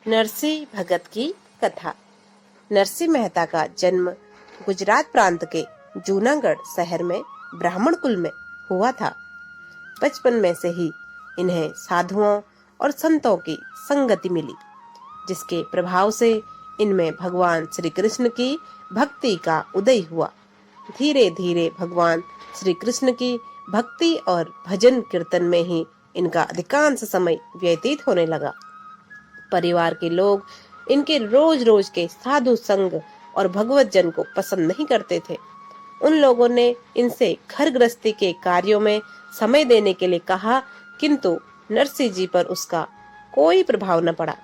नरसिंह भगत की कथा। नरसिंह मेहता का जन्म गुजरात प्रांत के जूनागढ़ शहर में ब्राह्मण कुल में हुआ था। बचपन में से ही इन्हें साधुओं और संतों की संगति मिली, जिसके प्रभाव से इनमें भगवान श्री कृष्ण की भक्ति का उदय हुआ। धीरे धीरे भगवान श्री कृष्ण की भक्ति और भजन कीर्तन में ही इनका अधिकांश समय व्यतीत होने लगा। परिवार के लोग इनके रोज रोज के साधु संग और भगवत जन को पसंद नहीं करते थे। उन लोगों ने इनसे घर गृहस्थी के कार्यों में समय देने के लिए कहा, किंतु नरसिंह जी पर उसका कोई प्रभाव न पड़ा।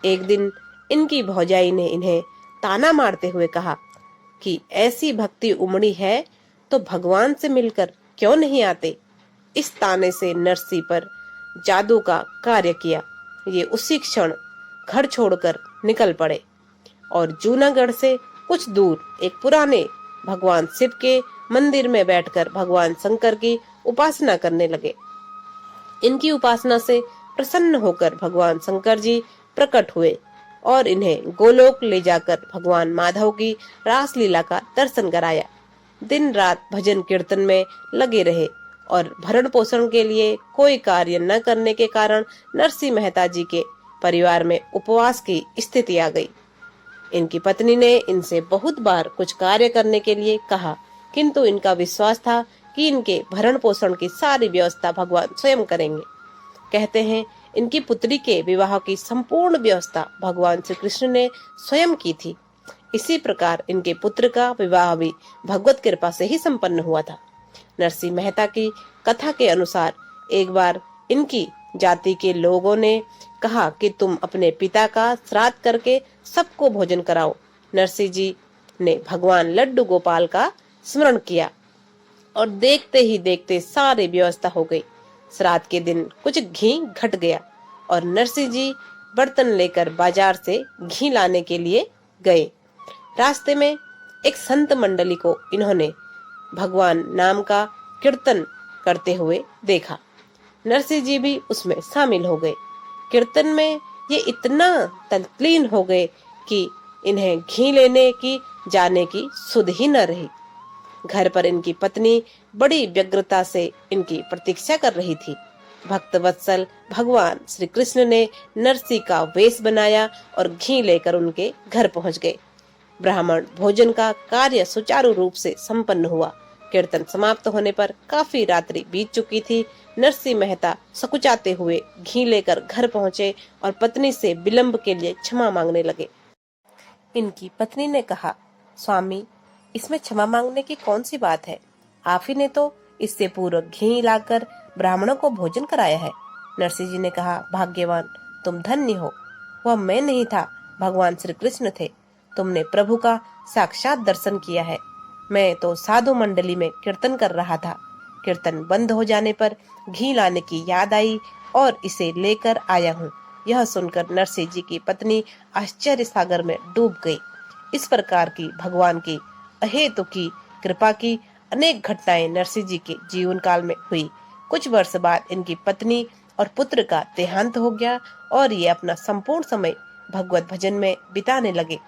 एक दिन इनकी भौजाई ने इन्हें ताना मारते हुए कहा कि ऐसी भक्ति उमड़ी है तो भगवान से मिलकर क्यों नहीं आते। इस ताने से नरसिंह पर जादू का कार्य किया। ये उसी क्षण घर छोड़कर निकल पड़े और जूनागढ़ से कुछ दूर एक पुराने भगवान शिव के मंदिर में बैठकर भगवान शंकर की उपासना करने लगे। इनकी उपासना से प्रसन्न होकर भगवान शंकर जी प्रकट हुए और इन्हें गोलोक ले जाकर भगवान माधव की रासलीला का दर्शन कराया। दिन रात भजन कीर्तन में लगे रहे और भरण पोषण के लिए कोई कार्य न करने के कारण नरसिंह मेहता जी के परिवार में उपवास की स्थिति आ गई। इनकी पत्नी ने इनसे बहुत बार कुछ कार्य करने के लिए कहा, किंतु इनका विश्वास था कि इनके भरण पोषण की सारी व्यवस्था भगवान स्वयं करेंगे। कहते हैं इनकी पुत्री के विवाह की संपूर्ण व्यवस्था भगवान श्री कृष्ण ने स्वयं की थी। इसी प्रकार इनके पुत्र का विवाह भी भगवत कृपा से ही संपन्न हुआ था। नरसिंह मेहता की कथा के अनुसार एक बार इनकी जाति के लोगों ने कहा कि तुम अपने पिता का श्राद्ध करके सबको भोजन कराओ। नरसिंह जी ने भगवान लड्डू गोपाल का स्मरण किया और देखते ही देखते सारी व्यवस्था हो गई। श्राद्ध के दिन कुछ घी घट गया और नरसिंह जी बर्तन लेकर बाजार से घी लाने के लिए गए। रास्ते में एक संत मंडली को इन्होंने भगवान नाम का कीर्तन करते हुए देखा। नरसिंह जी भी उसमें शामिल हो गए। कीर्तन में ये इतना तल्लीन हो गए कि इन्हें घी लेने की जाने की सुध ही न रही। घर पर इनकी पत्नी बड़ी व्यग्रता से इनकी प्रतीक्षा कर रही थी। भक्त वत्सल भगवान श्री कृष्ण ने नरसिंह का वेश बनाया और घी लेकर उनके घर पहुंच गए। ब्राह्मण भोजन का कार्य सुचारू रूप से संपन्न हुआ। कीर्तन समाप्त होने पर काफी रात्रि बीत चुकी थी। नरसिंह मेहता सकुचाते हुए घी लेकर घर पहुंचे और पत्नी से विलंब के लिए क्षमा मांगने लगे। इनकी पत्नी ने कहा, स्वामी, इसमें क्षमा मांगने की कौन सी बात है? आप ही ने तो इससे पूर्व घी लाकर ब्राह्मणों को भोजन कराया है। नरसिंह जी ने कहा, भाग्यवान, तुम धन्य हो। वह मैं नहीं था, भगवान श्री कृष्ण थे। तुमने प्रभु का साक्षात दर्शन किया है। मैं तो साधु मंडली में कीर्तन कर रहा था। कीर्तन बंद हो जाने पर घी लाने की याद आई और इसे लेकर आया हूँ। यह सुनकर नरसिंह जी की पत्नी आश्चर्य सागर में डूब गई। इस प्रकार की भगवान की अहेतु की कृपा की अनेक घटनाएं नरसिंह जी के जीवन काल में हुई। कुछ वर्ष बाद इनकी पत्नी और पुत्र का देहांत हो गया और ये अपना संपूर्ण समय भगवत भजन में बिताने लगे।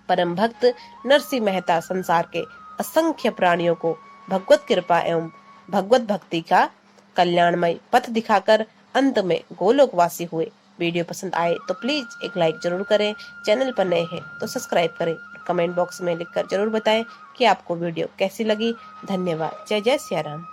परम भक्त नरसिंह मेहता संसार के असंख्य प्राणियों को भगवत कृपा एवं भगवत भक्ति का कल्याणमय पथ दिखाकर अंत में गोलोकवासी हुए। वीडियो पसंद आए तो प्लीज एक लाइक जरूर करें। चैनल पर नए हैं तो सब्सक्राइब करें। कमेंट बॉक्स में लिखकर जरूर बताएं कि आपको वीडियो कैसी लगी। धन्यवाद। जय जय सिया राम।